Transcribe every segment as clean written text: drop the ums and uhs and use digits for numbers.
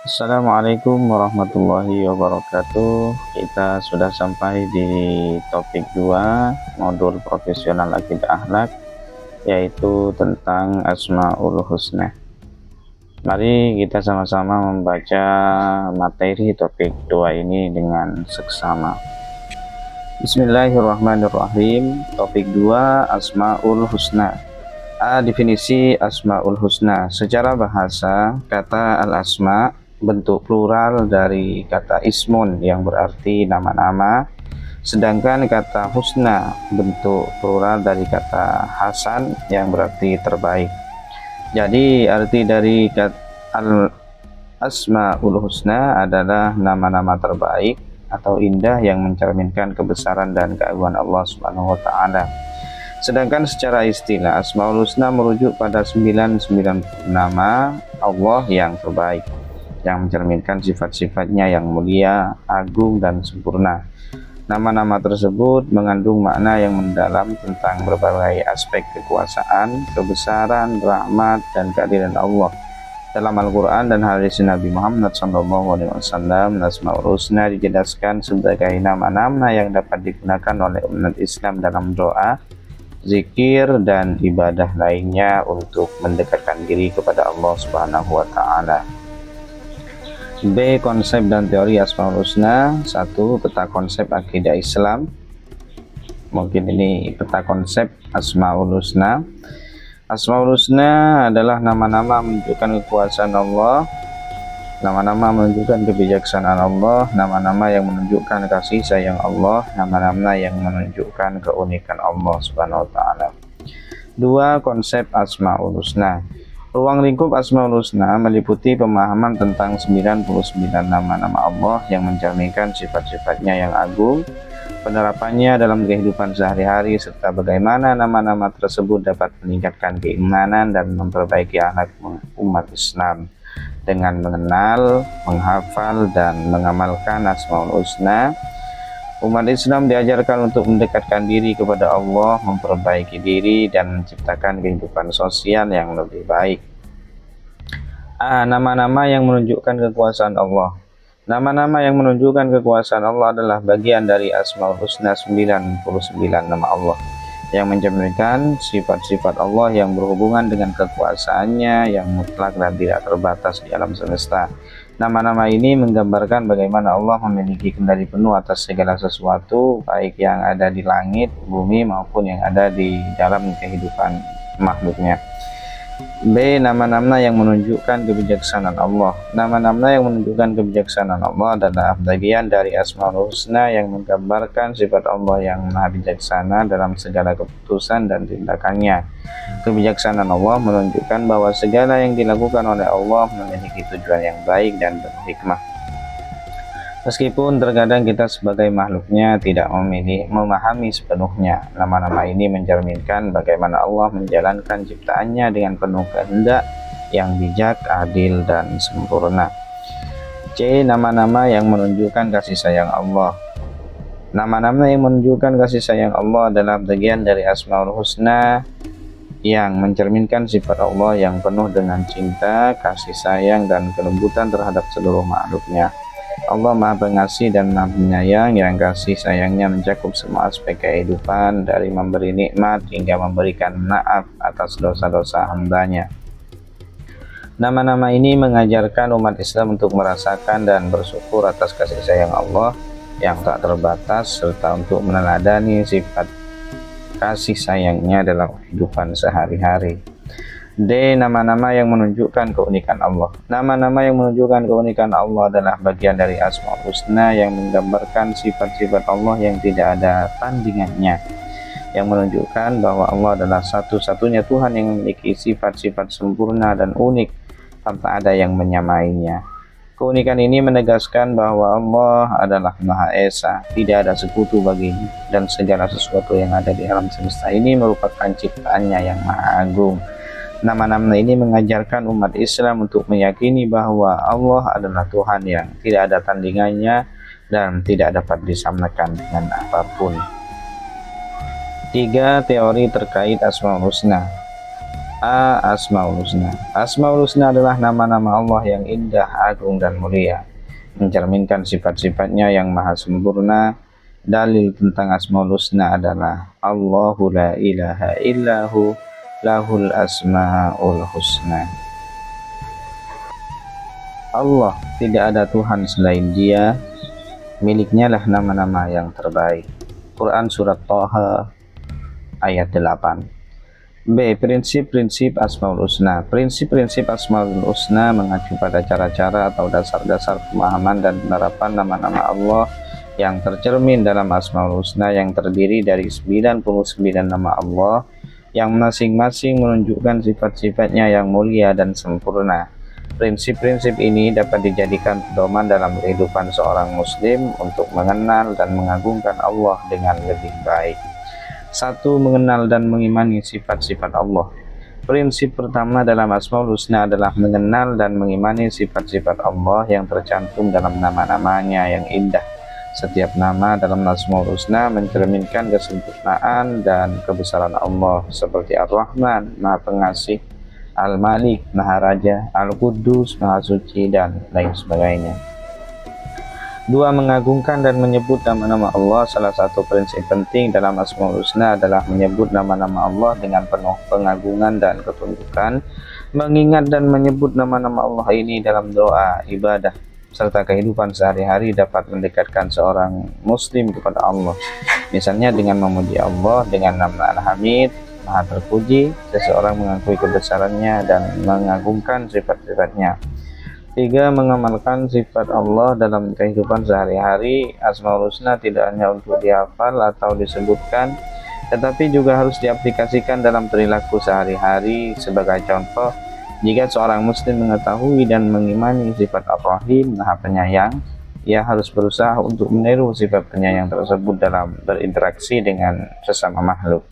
Assalamualaikum warahmatullahi wabarakatuh. Kita sudah sampai di topik 2 modul profesional akidah akhlak, yaitu tentang Asmaul Husna. Mari kita sama-sama membaca materi topik 2 ini dengan seksama. Bismillahirrahmanirrahim. Topik 2, Asmaul Husna. Definisi Asmaul Husna. Secara bahasa, kata al-asma bentuk plural dari kata ismun yang berarti nama-nama, sedangkan kata husna bentuk plural dari kata hasan yang berarti terbaik. Jadi arti dari kata al-asmaul husna adalah nama-nama terbaik atau indah yang mencerminkan kebesaran dan keagungan Allah Subhanahu wa taala. Sedangkan secara istilah Asmaul Husna merujuk pada 99 nama Allah yang terbaik, yang mencerminkan sifat-sifatnya yang mulia, agung, dan sempurna. Nama-nama tersebut mengandung makna yang mendalam tentang berbagai aspek kekuasaan, kebesaran, rahmat, dan keadilan Allah. Dalam Al-Quran dan hadis Nabi Muhammad SAW, Asmaul Husna dijelaskan sebagai nama-nama yang dapat digunakan oleh umat Islam dalam doa, zikir, dan ibadah lainnya untuk mendekatkan diri kepada Allah Subhanahu wa taala. B. Konsep dan teori Asmaul Husna. 1. Peta konsep akidah Islam. Mungkin ini peta konsep Asmaul Husna. Asmaul Husna adalah nama-nama menunjukkan kekuasaan Allah, nama-nama menunjukkan kebijaksanaan Allah, nama-nama yang menunjukkan kasih sayang Allah, nama-nama yang menunjukkan keunikan Allah Subhanahu wa taala. 2. Konsep Asmaul Husna. Ruang lingkup Asmaul Husna meliputi pemahaman tentang 99 nama-nama Allah yang mencerminkan sifat-sifatnya yang agung, penerapannya dalam kehidupan sehari-hari, serta bagaimana nama-nama tersebut dapat meningkatkan keimanan dan memperbaiki akhlak umat Islam dengan mengenal, menghafal, dan mengamalkan Asmaul Husna. Umat Islam diajarkan untuk mendekatkan diri kepada Allah, memperbaiki diri, dan menciptakan kehidupan sosial yang lebih baik. Nama-nama yang menunjukkan kekuasaan Allah. Nama-nama yang menunjukkan kekuasaan Allah adalah bagian dari Asmaul Husna, 99 nama Allah yang mencerminkan sifat-sifat Allah yang berhubungan dengan kekuasaannya yang mutlak dan tidak terbatas di alam semesta. Nama-nama ini menggambarkan bagaimana Allah memiliki kendali penuh atas segala sesuatu, baik yang ada di langit, bumi, maupun yang ada di dalam kehidupan makhluknya. B. Nama-nama yang menunjukkan kebijaksanaan Allah. Nama-nama yang menunjukkan kebijaksanaan Allah adalah bagian dari Asmaul Husna yang menggambarkan sifat Allah yang maha bijaksana dalam segala keputusan dan tindakannya. Kebijaksanaan Allah menunjukkan bahwa segala yang dilakukan oleh Allah memiliki tujuan yang baik dan berhikmah. Meskipun terkadang kita sebagai makhluknya tidak memahami sepenuhnya, nama-nama ini mencerminkan bagaimana Allah menjalankan ciptaannya dengan penuh kehendak yang bijak, adil, dan sempurna. C. Nama-nama yang menunjukkan kasih sayang Allah. Nama-nama yang menunjukkan kasih sayang Allah adalah bagian dari Asmaul Husna yang mencerminkan sifat Allah yang penuh dengan cinta, kasih sayang, dan kelembutan terhadap seluruh makhluknya. Allah Maha Pengasih dan Maha Penyayang yang kasih sayangnya mencakup semua aspek kehidupan, dari memberi nikmat hingga memberikan maaf atas dosa-dosa hambanya. Nama-nama ini mengajarkan umat Islam untuk merasakan dan bersyukur atas kasih sayang Allah yang tak terbatas, serta untuk meneladani sifat kasih sayangnya dalam kehidupan sehari-hari. D. Nama-nama yang menunjukkan keunikan Allah. Nama-nama yang menunjukkan keunikan Allah adalah bagian dari Asmaul Husna yang menggambarkan sifat-sifat Allah yang tidak ada tandingannya, yang menunjukkan bahwa Allah adalah satu-satunya Tuhan yang memiliki sifat-sifat sempurna dan unik tanpa ada yang menyamainya. Keunikan ini menegaskan bahwa Allah adalah Maha Esa, tidak ada sekutu baginya, dan segala sesuatu yang ada di alam semesta ini merupakan ciptaannya yang Maha Agung. Nama-nama ini mengajarkan umat Islam untuk meyakini bahwa Allah adalah Tuhan yang tidak ada tandingannya dan tidak dapat disamakan dengan apapun. 3. Teori terkait Asmaul Husna. Asmaul Husna. Asmaul Husna adalah nama-nama Allah yang indah, agung, dan mulia, mencerminkan sifat-sifatnya yang maha sempurna. Dalil tentang Asmaul Husna adalah Allahu la ilaha illahu lahul asmaul husna. Allah, tidak ada Tuhan selain Dia, miliknya lah nama-nama yang terbaik. Quran Surat Thaha ayat 8. B. Prinsip-prinsip Asmaul Husna. Prinsip-prinsip Asmaul Husna mengacu pada cara-cara atau dasar-dasar pemahaman dan penerapan nama-nama Allah yang tercermin dalam Asmaul Husna, yang terdiri dari 99 nama Allah yang masing-masing menunjukkan sifat-sifatnya yang mulia dan sempurna. Prinsip-prinsip ini dapat dijadikan pedoman dalam kehidupan seorang muslim untuk mengenal dan mengagungkan Allah dengan lebih baik. 1. Mengenal dan mengimani sifat-sifat Allah. Prinsip pertama dalam Asmaul Husna adalah mengenal dan mengimani sifat-sifat Allah yang tercantum dalam nama-namanya yang indah. Setiap nama dalam Asmaul Husna mencerminkan kesempurnaan dan kebesaran Allah, seperti Ar-Rahman, Maha Pengasih, Al-Malik, Maha Raja, Al-Quddus, Maha Suci, dan lain sebagainya. 2. Mengagungkan dan menyebut nama-nama Allah. Salah satu prinsip penting dalam Asmaul Husna adalah menyebut nama-nama Allah dengan penuh pengagungan dan ketundukan. Mengingat dan menyebut nama-nama Allah ini dalam doa, ibadah, serta kehidupan sehari-hari dapat mendekatkan seorang muslim kepada Allah. Misalnya dengan memuji Allah dengan nama Al-Hamid, Maha Terpuji, seseorang mengakui kebesarannya dan mengagungkan sifat-sifatnya. 3. Mengamalkan sifat Allah dalam kehidupan sehari-hari. Asmaul Husna tidak hanya untuk dihafal atau disebutkan, tetapi juga harus diaplikasikan dalam perilaku sehari-hari. Sebagai contoh, jika seorang muslim mengetahui dan mengimani sifat Ar-Rahim, Maha Penyayang, ia harus berusaha untuk meniru sifat penyayang tersebut dalam berinteraksi dengan sesama makhluk.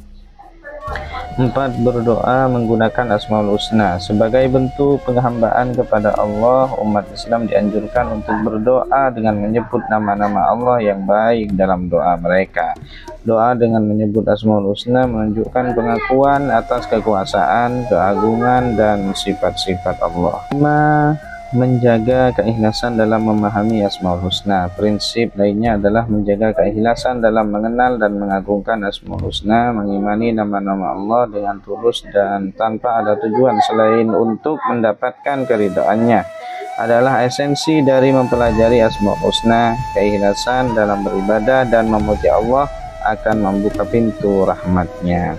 4. Berdoa menggunakan Asmaul Husna. Sebagai bentuk penghambaan kepada Allah, umat Islam dianjurkan untuk berdoa dengan menyebut nama-nama Allah yang baik dalam doa mereka. Doa dengan menyebut Asmaul Husna menunjukkan pengakuan atas kekuasaan, keagungan, dan sifat-sifat Allah. 5. Menjaga keikhlasan dalam memahami Asmaul Husna. Prinsip lainnya adalah menjaga keikhlasan dalam mengenal dan mengagungkan Asmaul Husna, mengimani nama-nama Allah dengan tulus dan tanpa ada tujuan selain untuk mendapatkan keridhaannya adalah esensi dari mempelajari Asmaul Husna. Keikhlasan dalam beribadah dan memuji Allah akan membuka pintu rahmatnya.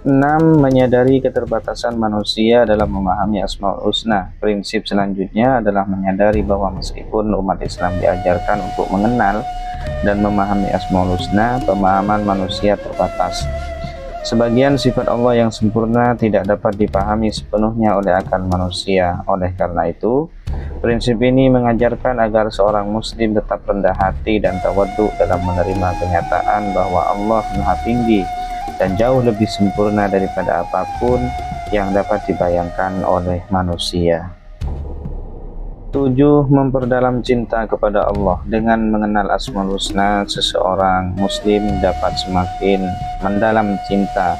6. Menyadari keterbatasan manusia dalam memahami Asmaul Husna. Prinsip selanjutnya adalah menyadari bahwa meskipun umat Islam diajarkan untuk mengenal dan memahami Asmaul Husna, pemahaman manusia terbatas. Sebagian sifat Allah yang sempurna tidak dapat dipahami sepenuhnya oleh akal manusia. Oleh karena itu, prinsip ini mengajarkan agar seorang muslim tetap rendah hati dan tawadhu dalam menerima kenyataan bahwa Allah Maha Tinggi dan jauh lebih sempurna daripada apapun yang dapat dibayangkan oleh manusia. 7. Memperdalam cinta kepada Allah. Dengan mengenal Asmaul Husna, seseorang muslim dapat semakin mendalam cinta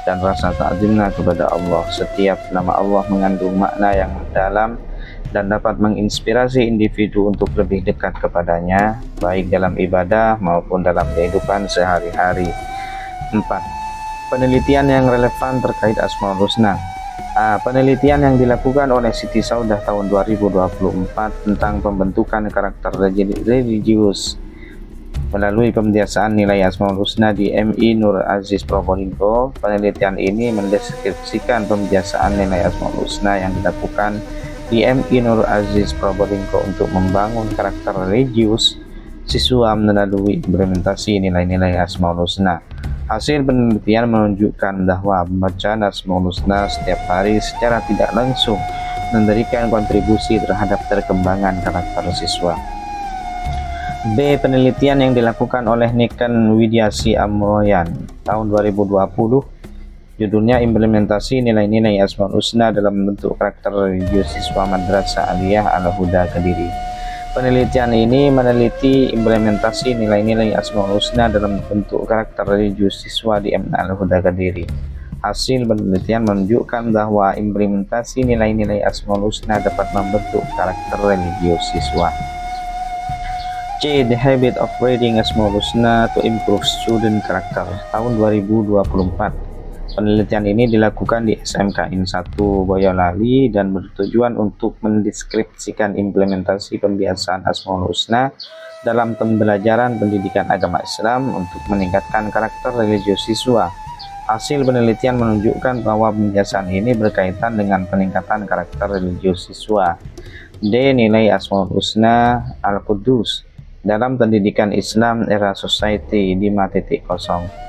dan rasa ta'zimnya kepada Allah. Setiap nama Allah mengandung makna yang mendalam dan dapat menginspirasi individu untuk lebih dekat kepadanya, baik dalam ibadah maupun dalam kehidupan sehari-hari. 4. Penelitian yang relevan terkait Asmaul Husna. Penelitian yang dilakukan oleh Siti Saudah tahun 2024 tentang pembentukan karakter religius melalui pembiasaan nilai Asmaul Husna di MI Nur Aziz Probolinggo. Penelitian ini mendeskripsikan pembiasaan nilai Asmaul Husna yang dilakukan di MI Nur Aziz Probolinggo untuk membangun karakter religius siswa melalui implementasi nilai-nilai Asmaul Husna. Hasil penelitian menunjukkan bahwa pembacaan Asmaul Husna setiap hari secara tidak langsung memberikan kontribusi terhadap perkembangan karakter siswa. B. Penelitian yang dilakukan oleh Niken Widyasi Amroyan tahun 2020, judulnya Implementasi Nilai-Nilai Asmaul Husna dalam Bentuk Karakter Religius Siswa Madrasah Aliyah Al-Huda Kediri. Penelitian ini meneliti implementasi nilai-nilai Asmaul Husna dalam bentuk karakter religius siswa di MA Al-Huda Kediri. Hasil penelitian menunjukkan bahwa implementasi nilai-nilai Asmaul Husna dapat membentuk karakter religius siswa. C. The habit of reading Asmaul Husna to improve student character. Tahun 2024. Penelitian ini dilakukan di SMKN 1 Boyolali dan bertujuan untuk mendeskripsikan implementasi pembiasaan Asmaul Husna dalam pembelajaran pendidikan agama Islam untuk meningkatkan karakter religius siswa. Hasil penelitian menunjukkan bahwa pembiasaan ini berkaitan dengan peningkatan karakter religius siswa. D. Nilai Asmaul Husna Al-Qudus dalam pendidikan Islam era Society 5.0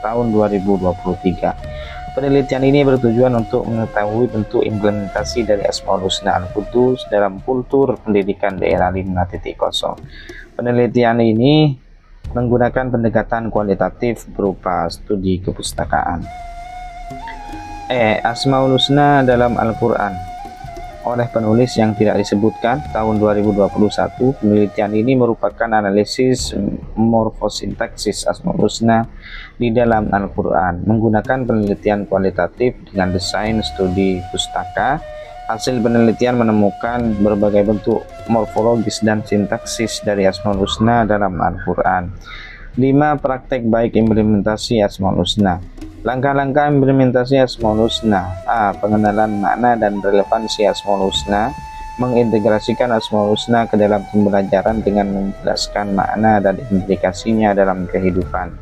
tahun 2023. Penelitian ini bertujuan untuk mengetahui bentuk implementasi dari Asmaul Husna Al-Qudus dalam kultur pendidikan di era 5.0. Penelitian ini menggunakan pendekatan kualitatif berupa studi kepustakaan. Asmaul Husna dalam Al-Quran. Oleh penulis yang tidak disebutkan, tahun 2021, penelitian ini merupakan analisis morfosintaksis Asmaul Husna di dalam Al-Quran, menggunakan penelitian kualitatif dengan desain studi pustaka. Hasil penelitian menemukan berbagai bentuk morfologis dan sintaksis dari Asmaul Husna dalam Al-Quran. 5. Praktek baik implementasi Asmaul Husna. Langkah-langkah implementasi Asmaul Husna. A. Pengenalan makna dan relevansi Asmaul Husna. Mengintegrasikan Asmaul Husna ke dalam pembelajaran dengan menjelaskan makna dan implikasinya dalam kehidupan.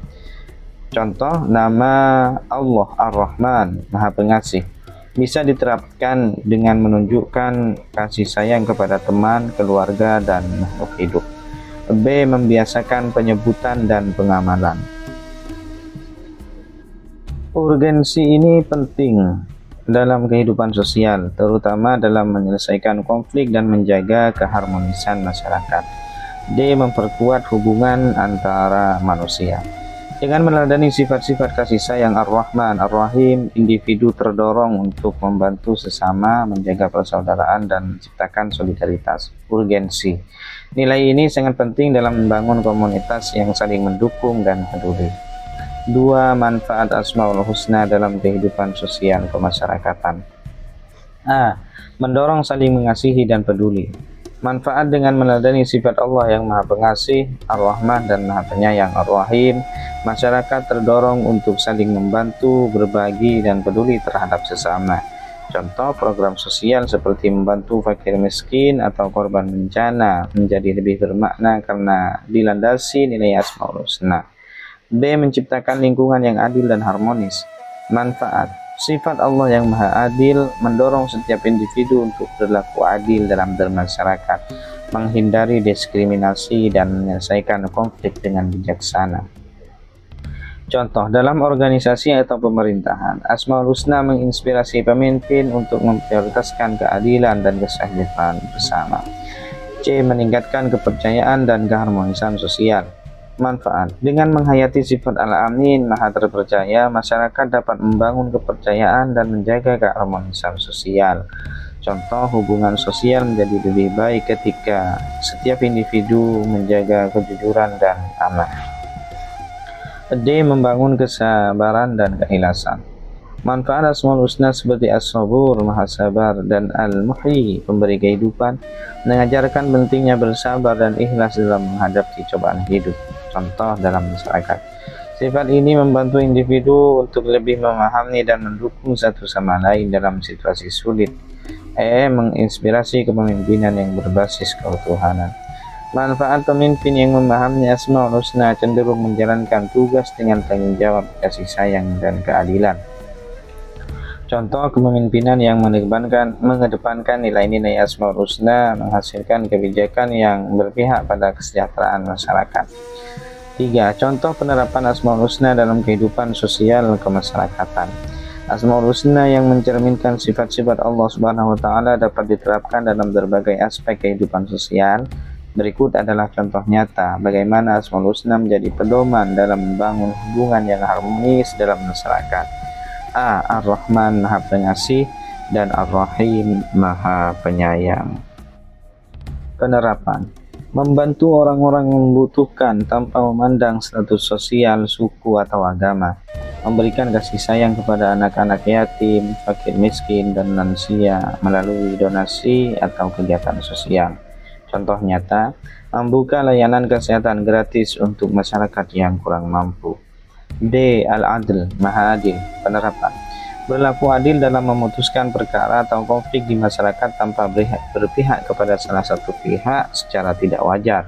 Contoh, nama Allah Ar-Rahman, Maha Pengasih, bisa diterapkan dengan menunjukkan kasih sayang kepada teman, keluarga, dan makhluk hidup. B. Membiasakan penyebutan dan pengamalan. Urgensi ini penting dalam kehidupan sosial, terutama dalam menyelesaikan konflik dan menjaga keharmonisan masyarakat. D. Memperkuat hubungan antara manusia. Dengan meneladani sifat-sifat kasih sayang Ar-Rahman, Ar-Rahim, individu terdorong untuk membantu sesama, menjaga persaudaraan, dan menciptakan solidaritas. Urgensi. Nilai ini sangat penting dalam membangun komunitas yang saling mendukung dan peduli. 2. Manfaat Asmaul Husna dalam kehidupan sosial kemasyarakatan. A. Mendorong saling mengasihi dan peduli. Manfaat dengan meneladani sifat Allah yang Maha Pengasih, Ar-Rahman, dan Maha Penyayang, Ar-Rahim, masyarakat terdorong untuk saling membantu, berbagi, dan peduli terhadap sesama. Contoh program sosial seperti membantu fakir miskin atau korban bencana menjadi lebih bermakna karena dilandasi nilai Asmaul Husna. B. Menciptakan lingkungan yang adil dan harmonis. Manfaat. Sifat Allah yang Maha Adil mendorong setiap individu untuk berlaku adil dalam bermasyarakat, menghindari diskriminasi, dan menyelesaikan konflik dengan bijaksana. Contoh, dalam organisasi atau pemerintahan, Asmaul Husna menginspirasi pemimpin untuk memprioritaskan keadilan dan kesejahteraan bersama. C. Meningkatkan kepercayaan dan keharmonisan sosial. Manfaat. Dengan menghayati sifat Al-Amin, Maha Terpercaya, masyarakat dapat membangun kepercayaan dan menjaga keharmonisan sosial. Contoh, hubungan sosial menjadi lebih baik ketika setiap individu menjaga kejujuran dan amanah. D. Membangun kesabaran dan keikhlasan. Manfaat Asmaul Husna seperti As-Sabur, Maha Sabar, dan Al-Muhyi, pemberi kehidupan, mengajarkan pentingnya bersabar dan ikhlas dalam menghadapi cobaan hidup. Contoh dalam masyarakat. Sifat ini membantu individu untuk lebih memahami dan mendukung satu sama lain dalam situasi sulit. Menginspirasi kepemimpinan yang berbasis keutuhanan. Manfaat pemimpin yang memahami Asmaul Husna cenderung menjalankan tugas dengan tanggung jawab, kasih sayang, dan keadilan. Contoh kepemimpinan yang mengedepankan nilai-nilai Asmaul Husna menghasilkan kebijakan yang berpihak pada kesejahteraan masyarakat. 3. Contoh penerapan Asmaul Husna dalam kehidupan sosial kemasyarakatan. Asmaul Husna yang mencerminkan sifat-sifat Allah Subhanahu wa Ta'ala dapat diterapkan dalam berbagai aspek kehidupan sosial. Berikut adalah contoh nyata bagaimana Asmaul Husna menjadi pedoman dalam membangun hubungan yang harmonis dalam masyarakat. A. Ar-Rahman, Maha Pengasih, dan Ar-Rahim, Maha Penyayang. Penerapan. Membantu orang-orang yang membutuhkan tanpa memandang status sosial, suku, atau agama. memberikan kasih sayang kepada anak-anak yatim, fakir miskin, dan lansia melalui donasi atau kegiatan sosial. Contoh nyata, membuka layanan kesehatan gratis untuk masyarakat yang kurang mampu. D. Al-Adl, Maha Adil, penerapan. Berlaku adil dalam memutuskan perkara atau konflik di masyarakat tanpa berpihak kepada salah satu pihak secara tidak wajar.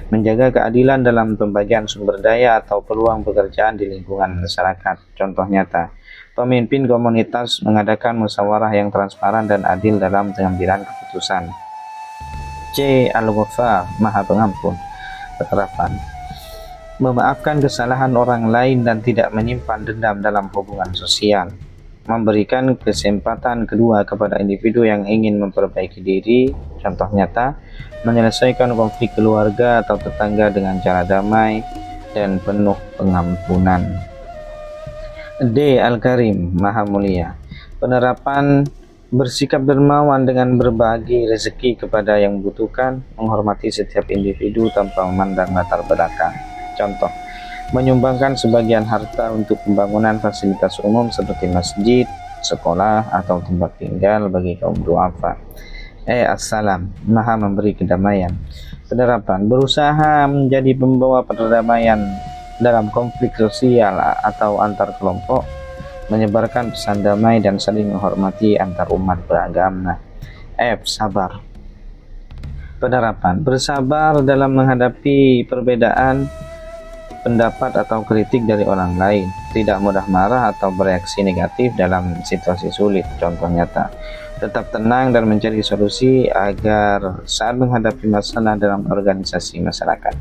Menjaga keadilan dalam pembagian sumber daya atau peluang pekerjaan di lingkungan masyarakat. Contoh nyata, pemimpin komunitas mengadakan musyawarah yang transparan dan adil dalam pengambilan keputusan. C. Al-Ghaffar, Maha Pengampun, penerapan. Memaafkan kesalahan orang lain dan tidak menyimpan dendam dalam hubungan sosial. Memberikan kesempatan kedua kepada individu yang ingin memperbaiki diri. Contoh nyata, menyelesaikan konflik keluarga atau tetangga dengan cara damai dan penuh pengampunan. D. Al-Karim, Maha Mulia, penerapan. Bersikap dermawan dengan berbagi rezeki kepada yang membutuhkan, menghormati setiap individu tanpa memandang latar belakang. Contoh, menyumbangkan sebagian harta untuk pembangunan fasilitas umum seperti masjid, sekolah, atau tempat tinggal bagi kaum duafa. As-Salam, Maha Memberi Kedamaian, penerapan. Berusaha menjadi pembawa perdamaian dalam konflik sosial atau antar kelompok, menyebarkan pesan damai dan saling menghormati antar umat beragama. Sabar, penerapan. Bersabar dalam menghadapi perbedaan pendapat atau kritik dari orang lain, tidak mudah marah atau bereaksi negatif dalam situasi sulit. Contoh nyata, tetap tenang dan mencari solusi agar saat menghadapi masalah dalam organisasi masyarakat.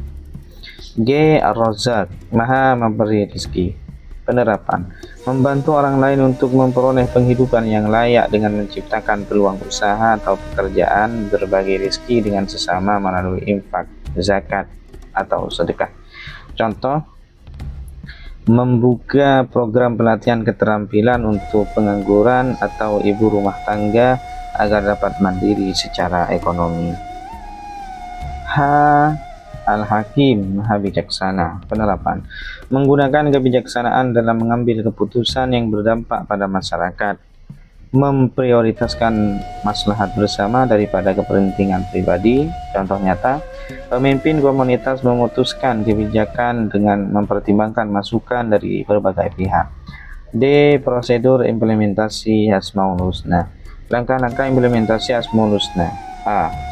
G. Ar-Razzaq, Maha Memberi Rezeki, penerapan. Membantu orang lain untuk memperoleh penghidupan yang layak dengan menciptakan peluang usaha atau pekerjaan, berbagi rezeki dengan sesama melalui infak, zakat, atau sedekah. Contoh, membuka program pelatihan keterampilan untuk pengangguran atau ibu rumah tangga agar dapat mandiri secara ekonomi. H. Al-Hakim, Maha Bijaksana, penerapan. Menggunakan kebijaksanaan dalam mengambil keputusan yang berdampak pada masyarakat, memprioritaskan maslahat bersama daripada kepentingan pribadi. Contoh nyata, pemimpin komunitas memutuskan kebijakan dengan mempertimbangkan masukan dari berbagai pihak. D. Prosedur implementasi Asmaul Husna. Langkah-langkah implementasi Asmaul Husna. 1.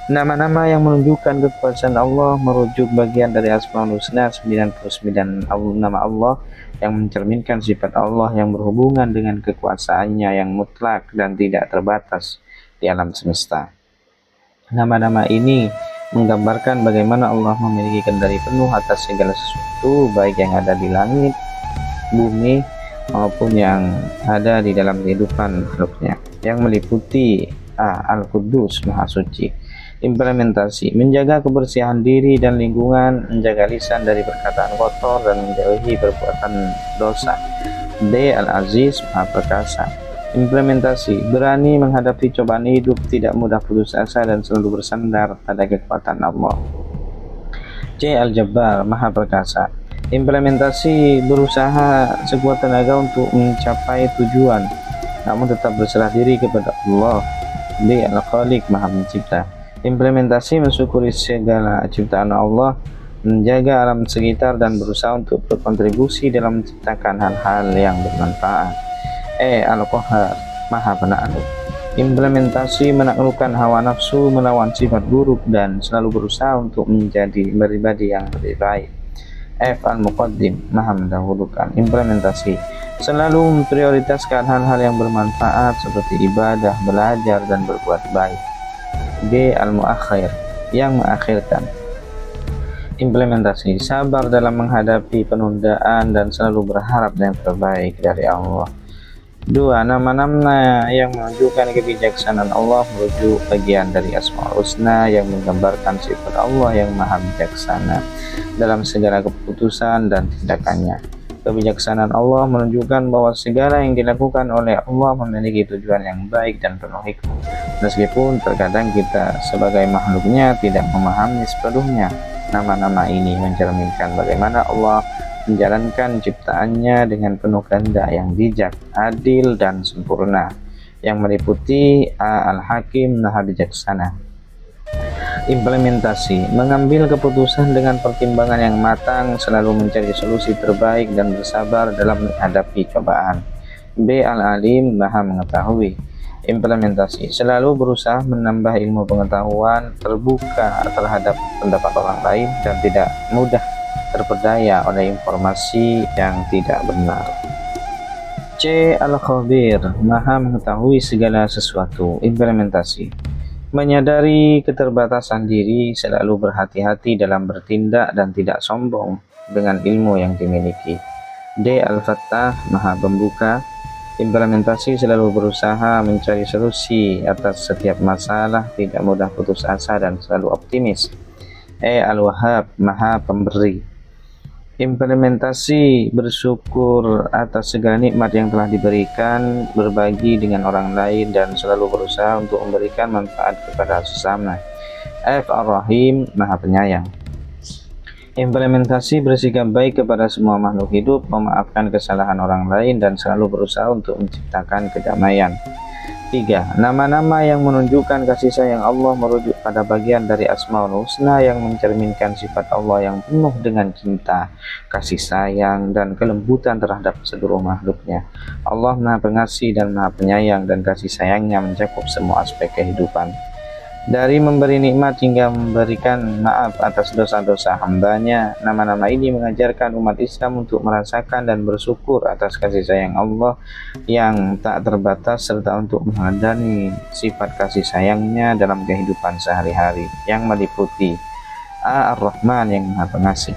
Nama-nama yang menunjukkan kekuasaan Allah merujuk bagian dari Asmaul Husna, 99 nama Allah yang mencerminkan sifat Allah yang berhubungan dengan kekuasaannya yang mutlak dan tidak terbatas di alam semesta. Nama-nama ini menggambarkan bagaimana Allah memiliki kendali penuh atas segala sesuatu, baik yang ada di langit, bumi, maupun yang ada di dalam kehidupan makhluknya, yang meliputi Al-Quddus, Maha Suci. Implementasi, menjaga kebersihan diri dan lingkungan, menjaga lisan dari perkataan kotor dan menjauhi perbuatan dosa. D. Al-Aziz, Maha Perkasa. Implementasi, berani menghadapi cobaan hidup, tidak mudah putus asa dan selalu bersandar pada kekuatan Allah. C. Al-Jabbar, Maha Perkasa. Implementasi, berusaha sekuat tenaga untuk mencapai tujuan, namun tetap berserah diri kepada Allah. D. Al-Khaliq, Maha Pencipta. Implementasi, mensyukuri segala ciptaan Allah, menjaga alam sekitar dan berusaha untuk berkontribusi dalam menciptakan hal-hal yang bermanfaat. Al-Qahhar, Maha Penakluk. Implementasi, menaklukkan hawa nafsu, melawan sifat buruk dan selalu berusaha untuk menjadi pribadi yang lebih baik. Al-Muqaddim, Maha Mendahulukan. Implementasi, selalu memprioritaskan hal-hal yang bermanfaat seperti ibadah, belajar, dan berbuat baik. G. Al-Muakhir, yang mengakhirkan. Implementasi, sabar dalam menghadapi penundaan dan selalu berharap yang terbaik dari Allah. 2. Nama-nama yang menunjukkan kebijaksanaan Allah merujuk bagian dari Asmaul Husna yang menggambarkan sifat Allah yang maha bijaksana dalam segala keputusan dan tindakannya. Kebijaksanaan Allah menunjukkan bahwa segala yang dilakukan oleh Allah memiliki tujuan yang baik dan penuh hikmah, meskipun terkadang kita sebagai makhluknya tidak memahami sepenuhnya. Nama-nama ini mencerminkan bagaimana Allah menjalankan ciptaannya dengan penuh kehendak yang bijak, adil, dan sempurna, yang meliputi Al-Hakim, Maha Bijaksana. Implementasi: mengambil keputusan dengan pertimbangan yang matang, selalu mencari solusi terbaik dan bersabar dalam menghadapi cobaan. B. Al-Alim, Maha Mengetahui. Implementasi: selalu berusaha menambah ilmu pengetahuan, terbuka terhadap pendapat orang lain, dan tidak mudah terperdaya oleh informasi yang tidak benar. C. Al-Khabir, Maha Mengetahui segala sesuatu. Implementasi: menyadari keterbatasan diri, selalu berhati-hati dalam bertindak dan tidak sombong dengan ilmu yang dimiliki. D. Al-Fattah, Maha Pembuka. Implementasi: selalu berusaha mencari solusi atas setiap masalah, tidak mudah putus asa, dan selalu optimis. E. Al-Wahhab, Maha Pemberi. Implementasi: bersyukur atas segala nikmat yang telah diberikan, berbagi dengan orang lain, dan selalu berusaha untuk memberikan manfaat kepada sesama. F. Ar-Rahim, Maha Penyayang. Implementasi: bersikap baik kepada semua makhluk hidup, memaafkan kesalahan orang lain, dan selalu berusaha untuk menciptakan kedamaian. 3. Nama-nama yang menunjukkan kasih sayang Allah merujuk pada bagian dari Asmaul Husna yang mencerminkan sifat Allah yang penuh dengan cinta, kasih sayang, dan kelembutan terhadap seluruh makhluknya. Allah Maha Pengasih dan Maha Penyayang, dan kasih sayangnya mencakup semua aspek kehidupan. Dari memberi nikmat hingga memberikan maaf atas dosa-dosa hambanya, nama-nama ini mengajarkan umat Islam untuk merasakan dan bersyukur atas kasih sayang Allah yang tak terbatas, serta untuk menghadani sifat kasih sayangnya dalam kehidupan sehari-hari, yang meliputi A. Ar-Rahman, yang Maha Pengasih.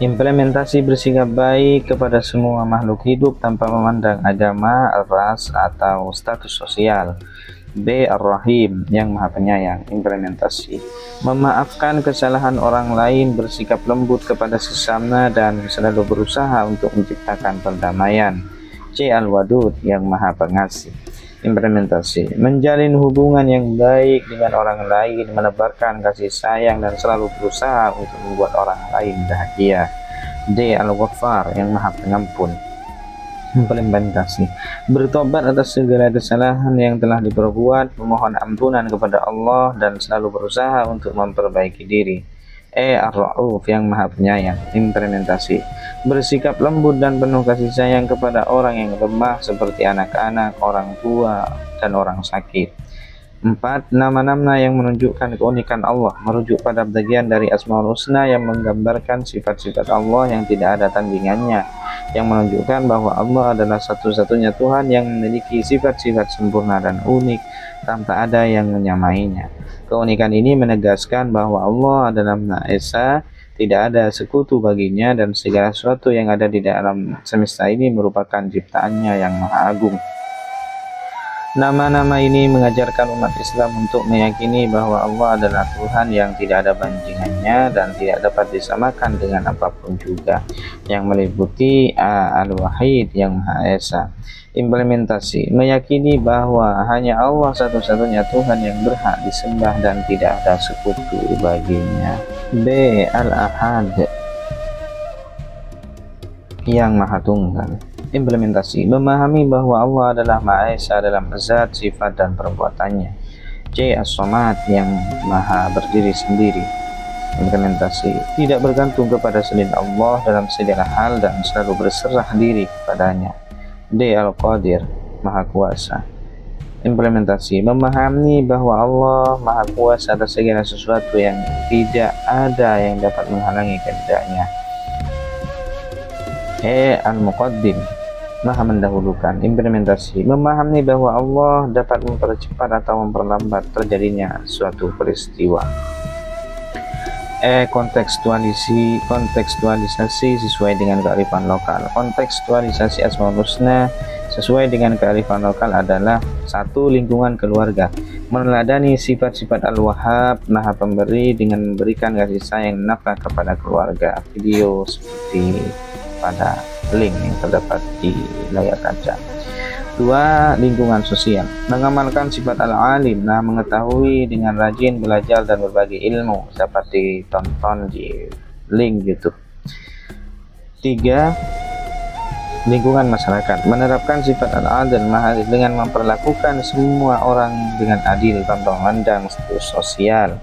Implementasi: bersikap baik kepada semua makhluk hidup tanpa memandang agama, ras, atau status sosial. B. Ar-Rahim, yang Maha Penyayang. Implementasi: memaafkan kesalahan orang lain, bersikap lembut kepada sesama, dan selalu berusaha untuk menciptakan perdamaian. C. Al-Wadud, yang Maha Pengasih. Implementasi: menjalin hubungan yang baik dengan orang lain, menebarkan kasih sayang, dan selalu berusaha untuk membuat orang lain bahagia. D. Al-Ghaffar, yang Maha Pengampun. Implementasi: bertobat atas segala kesalahan yang telah diperbuat, memohon ampunan kepada Allah, dan selalu berusaha untuk memperbaiki diri. E. Ar-Ra'uf, yang Maha Penyayang. Implementasi: bersikap lembut dan penuh kasih sayang kepada orang yang lemah seperti anak-anak, orang tua, dan orang sakit. 4. Nama-nama yang menunjukkan keunikan Allah merujuk pada bagian dari Asmaul Husna yang menggambarkan sifat-sifat Allah yang tidak ada tandingannya, yang menunjukkan bahwa Allah adalah satu-satunya Tuhan yang memiliki sifat-sifat sempurna dan unik tanpa ada yang menyamainya. Keunikan ini menegaskan bahwa Allah adalah Maha Esa, tidak ada sekutu baginya, dan segala sesuatu yang ada di dalam semesta ini merupakan ciptaannya yang Maha Agung. Nama-nama ini mengajarkan umat Islam untuk meyakini bahwa Allah adalah Tuhan yang tidak ada bandingannya dan tidak dapat disamakan dengan apapun juga, yang meliputi Al-Wahid, yang Maha Esa. Implementasi: meyakini bahwa hanya Allah satu-satunya Tuhan yang berhak disembah dan tidak ada sekutu baginya. B. Al-Ahad, yang Maha Tunggal. Implementasi: memahami bahwa Allah adalah Maha Esa dalam zat, sifat, dan perbuatannya. C. As-Samad, yang Maha Berdiri Sendiri. Implementasi: tidak bergantung kepada selain Allah dalam segala hal dan selalu berserah diri kepadanya. D. Al-Qadir, Maha Kuasa. Implementasi: memahami bahwa Allah Maha Kuasa atas segala sesuatu yang tidak ada yang dapat menghalangi kehendaknya. E. Al-Muqaddim, Maha Mendahulukan. Implementasi: memahami bahwa Allah dapat mempercepat atau memperlambat terjadinya suatu peristiwa. E. Kontekstualisasi sesuai dengan kearifan lokal. Kontekstualisasi Asmaul Husna sesuai dengan kearifan lokal adalah 1. Lingkungan keluarga, meneladani sifat-sifat Al-Wahhab, Maha Pemberi, dengan memberikan kasih sayang nafkah kepada keluarga. Video seperti pada link yang terdapat di layar kaca. 2. Lingkungan sosial, mengamalkan sifat Al-Alim, Maha Mengetahui, dengan rajin belajar dan berbagi ilmu. Dapat ditonton di link YouTube. 3. Lingkungan masyarakat, menerapkan sifat al-adil mahal dengan memperlakukan semua orang dengan adil tanpa memandang status sosial.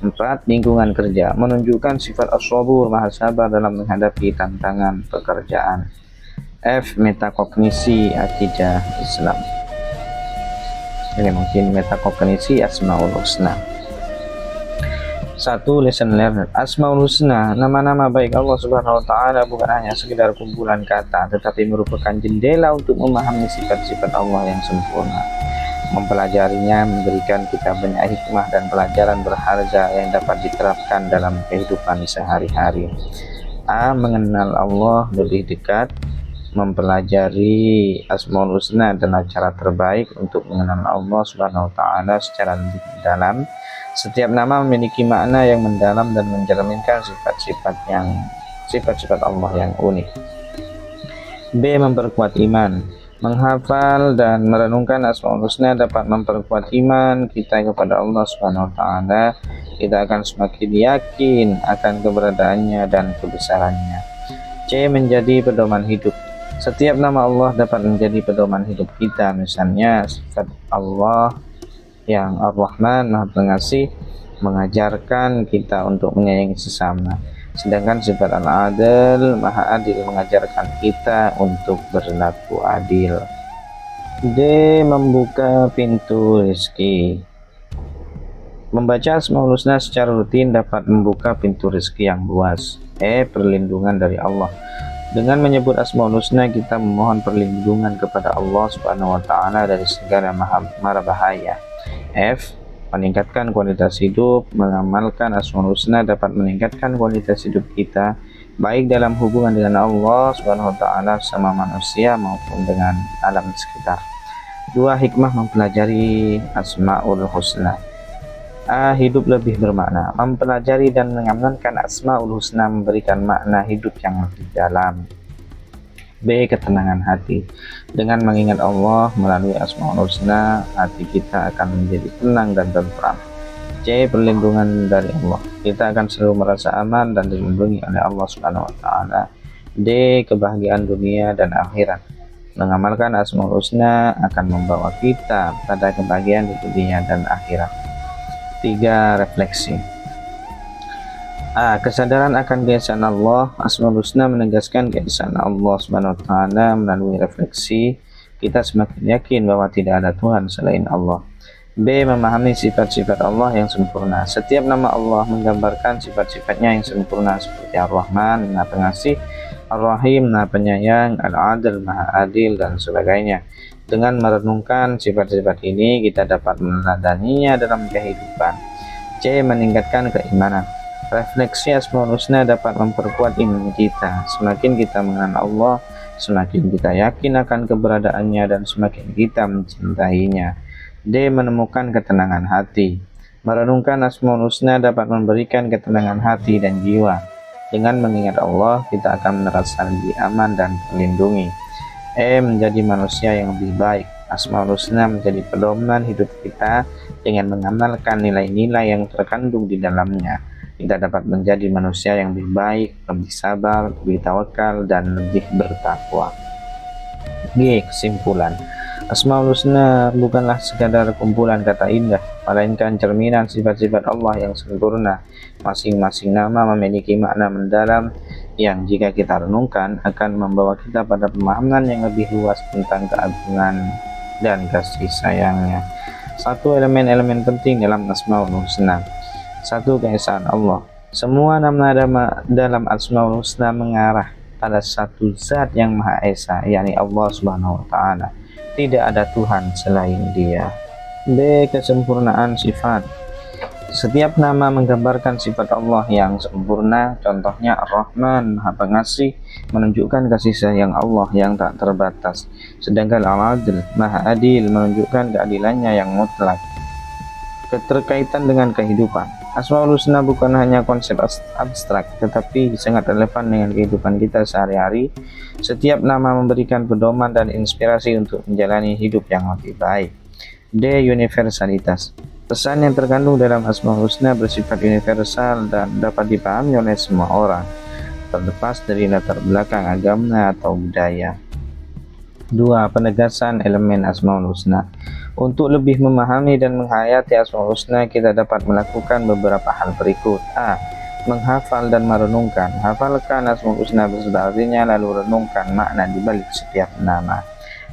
4. Lingkungan kerja, menunjukkan sifat as-sabur mahal sabar dalam menghadapi tantangan pekerjaan. F. Metakognisi akidah Islam. Ini mungkin metakognisi Asmaul Husna. 1. Lesson learned. Asmaul Husna, nama-nama baik Allah Subhanahu wa taala bukan hanya sekedar kumpulan kata, tetapi merupakan jendela untuk memahami sifat-sifat Allah yang sempurna. Mempelajarinya memberikan kita banyak hikmah dan pelajaran berharga yang dapat diterapkan dalam kehidupan sehari-hari. A. Mengenal Allah lebih dekat. Mempelajari Asmaul Husna adalah cara terbaik untuk mengenal Allah Subhanahu wa taala secara lebih dalam. Setiap nama memiliki makna yang mendalam dan mencerminkan sifat-sifat Allah yang unik. B. Memperkuat iman. Menghafal dan merenungkan Asmaul Husna dapat memperkuat iman kita kepada Allah Subhanahu wa taala. Kita akan semakin yakin akan keberadaannya dan kebesarannya. C. Menjadi pedoman hidup. Setiap nama Allah dapat menjadi pedoman hidup kita. Misalnya sifat Allah yang Ar-Rahman Maha Pengasih mengajarkan kita untuk menyayangi sesama, sedangkan sifat Al-Adil Maha Adil mengajarkan kita untuk berlaku adil. D. Membuka pintu rezeki. Membaca Asmaul Husna secara rutin dapat membuka pintu rezeki yang luas. E. Perlindungan dari Allah. Dengan menyebut Asmaul Husna kita memohon perlindungan kepada Allah Subhanahu wa taala dari segala mara bahaya. F. Meningkatkan kualitas hidup. Mengamalkan Asmaul Husna dapat meningkatkan kualitas hidup kita, baik dalam hubungan dengan Allah Subhanahu wa taala sama manusia maupun dengan alam sekitar. 2. Hikmah mempelajari Asmaul Husna. A. Hidup lebih bermakna. Mempelajari dan mengamalkan Asmaul Husna memberikan makna hidup yang lebih dalam. B. Ketenangan hati. Dengan mengingat Allah melalui Asmaul Husna, hati kita akan menjadi tenang dan tentram. C. Perlindungan dari Allah. Kita akan selalu merasa aman dan dilindungi oleh Allah Subhanahu wa taala. D. Kebahagiaan dunia dan akhirat. Mengamalkan Asmaul Husna akan membawa kita pada kebahagiaan di dunia dan akhirat. 3. Refleksi. A. Kesadaran akan keesaan Allah. Asmaul Husna menegaskan keesaan Allah Subhanahu wa taala melalui refleksi. Kita semakin yakin bahwa tidak ada Tuhan selain Allah. B. Memahami sifat-sifat Allah yang sempurna. Setiap nama Allah menggambarkan sifat-sifatnya yang sempurna seperti Ar-Rahman, Maha Pengasih, Ar-Rahim, Maha Penyayang, Al-Adil, Maha Adil, dan sebagainya. Dengan merenungkan sifat-sifat ini, kita dapat meneladaninya dalam kehidupan. C. Meningkatkan keimanan. Refleksi Asmaul Husna dapat memperkuat iman kita. Semakin kita mengenal Allah, semakin kita yakin akan keberadaannya dan semakin kita mencintainya. D. Menemukan ketenangan hati. Merenungkan Asmaul Husna dapat memberikan ketenangan hati dan jiwa. Dengan mengingat Allah, kita akan merasa lebih aman dan terlindungi. E. Menjadi manusia yang lebih baik. Asmaul Husna menjadi pedoman hidup kita. Dengan mengamalkan nilai-nilai yang terkandung di dalamnya, kita dapat menjadi manusia yang lebih baik, lebih sabar, lebih tawakal, dan lebih bertakwa. G. Kesimpulan. Asmaul Husna bukanlah sekadar kumpulan kata indah, melainkan cerminan sifat-sifat Allah yang sempurna. Masing-masing nama memiliki makna mendalam yang jika kita renungkan akan membawa kita pada pemahaman yang lebih luas tentang keagungan dan kasih sayangnya. 1. Elemen-elemen penting dalam Asmaul Husna. 1. Keesaan Allah. Semua nama-nama dalam Asmaul Husna mengarah pada satu zat yang Maha Esa, yakni Allah Subhanahu wa taala. Tidak ada Tuhan selain Dia. B. Kesempurnaan sifat. Setiap nama menggambarkan sifat Allah yang sempurna. Contohnya Ar-Rahman, Maha Pengasih, menunjukkan kasih sayang Allah yang tak terbatas. Sedangkan Al-Adil, Maha Adil, menunjukkan keadilannya yang mutlak. Keterkaitan dengan kehidupan. Asmaul Husna bukan hanya konsep abstrak, tetapi sangat relevan dengan kehidupan kita sehari-hari. Setiap nama memberikan pedoman dan inspirasi untuk menjalani hidup yang lebih baik. D. Universalitas. Pesan yang terkandung dalam Asmaul Husna bersifat universal dan dapat dipahami oleh semua orang. terlepas dari latar belakang agama atau budaya. 2. Penegasan elemen Asmaul Husna. Untuk lebih memahami dan menghayati Asmaul Husna, kita dapat melakukan beberapa hal berikut. A. Menghafal dan merenungkan. Hafalkan Asmaul Husna beserta artinya, lalu renungkan makna di balik setiap nama.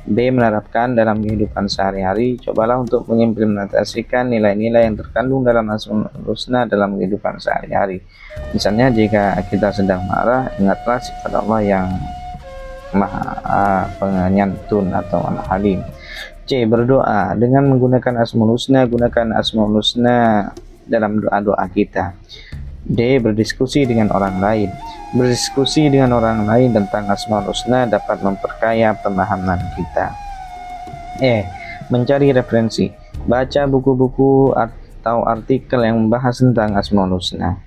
B. Menerapkan dalam kehidupan sehari-hari. Cobalah untuk mengimplementasikan nilai-nilai yang terkandung dalam Asmaul Husna dalam kehidupan sehari-hari. Misalnya, jika kita sedang marah, ingatlah sifat Allah yang Maha Penyantun atau Al-Halim. C. Berdoa dengan menggunakan Asmaul Husna. Gunakan Asmaul Husna dalam doa-doa kita. D. Berdiskusi dengan orang lain. Berdiskusi dengan orang lain tentang Asmaul Husna dapat memperkaya pemahaman kita. E. Mencari referensi. Baca buku-buku atau artikel yang membahas tentang Asmaul Husna.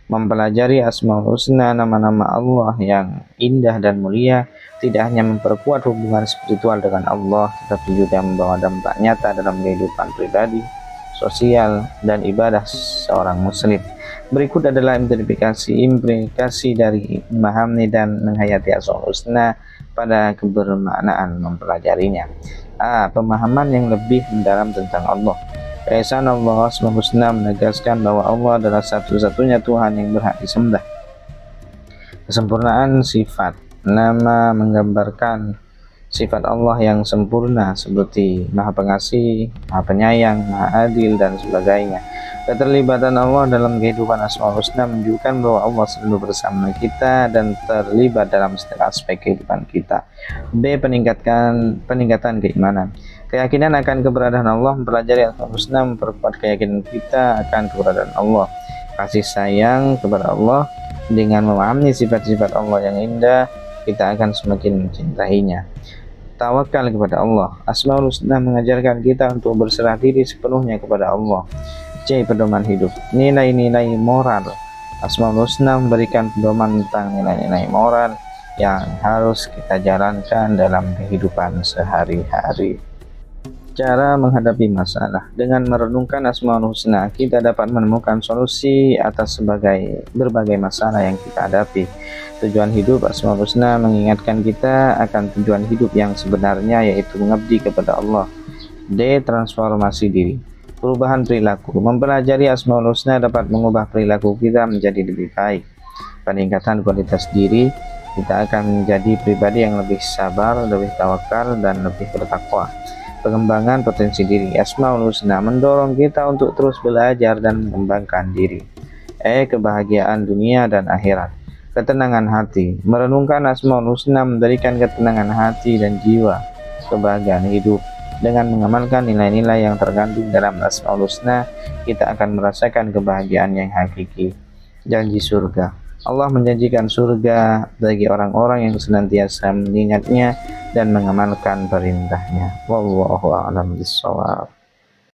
Mempelajari Asmaul Husna, nama-nama Allah yang indah dan mulia, tidak hanya memperkuat hubungan spiritual dengan Allah, tetapi juga membawa dampak nyata dalam kehidupan pribadi, sosial, dan ibadah seorang muslim. Berikut adalah implikasi dari memahami dan menghayati Asmaul Husna pada kebermaknaan mempelajarinya. A. Pemahaman yang lebih mendalam tentang Allah. Keesaan Allah Asmaul Husna menegaskan bahwa Allah adalah satu-satunya Tuhan yang berhak disembah. Kesempurnaan sifat nama menggambarkan sifat Allah yang sempurna seperti Maha Pengasih, Maha Penyayang, Maha Adil, dan sebagainya. Keterlibatan Allah dalam kehidupan Asmaul Husna menunjukkan bahwa Allah selalu bersama kita dan terlibat dalam setiap aspek kehidupan kita. B. Peningkatan keimanan. Keyakinan akan keberadaan Allah. Mempelajari Asmaul Husna memperkuat keyakinan kita akan keberadaan Allah. Kasih sayang kepada Allah. Dengan memahami sifat-sifat Allah yang indah, kita akan semakin mencintainya. Tawakal kepada Allah. Asmaul Husna mengajarkan kita untuk berserah diri sepenuhnya kepada Allah. C. Pedoman hidup. Nilai-nilai moral. Asmaul Husna memberikan pedoman tentang nilai-nilai moral yang harus kita jalankan dalam kehidupan sehari-hari. Cara menghadapi masalah. Dengan merenungkan Asmaul Husna, kita dapat menemukan solusi atas berbagai masalah yang kita hadapi. Tujuan hidup. Asmaul Husna mengingatkan kita akan tujuan hidup yang sebenarnya, yaitu mengabdi kepada Allah. D. Transformasi diri. Perubahan perilaku. Mempelajari Asmaul Husna dapat mengubah perilaku kita menjadi lebih baik. Peningkatan kualitas diri. Kita akan menjadi pribadi yang lebih sabar, lebih tawakal, dan lebih bertakwa. Pengembangan potensi diri. Asmaul Husna mendorong kita untuk terus belajar dan mengembangkan diri. E. Kebahagiaan dunia dan akhirat. Ketenangan hati. Merenungkan Asmaul Husna memberikan ketenangan hati dan jiwa, kebahagiaan hidup. Dengan mengamalkan nilai-nilai yang terkandung dalam Asmaul Husna, kita akan merasakan kebahagiaan yang hakiki. Janji surga. Allah menjanjikan surga bagi orang-orang yang senantiasa mengingatnya dan mengamalkan perintahnya. Wallahu a'lam bishawab.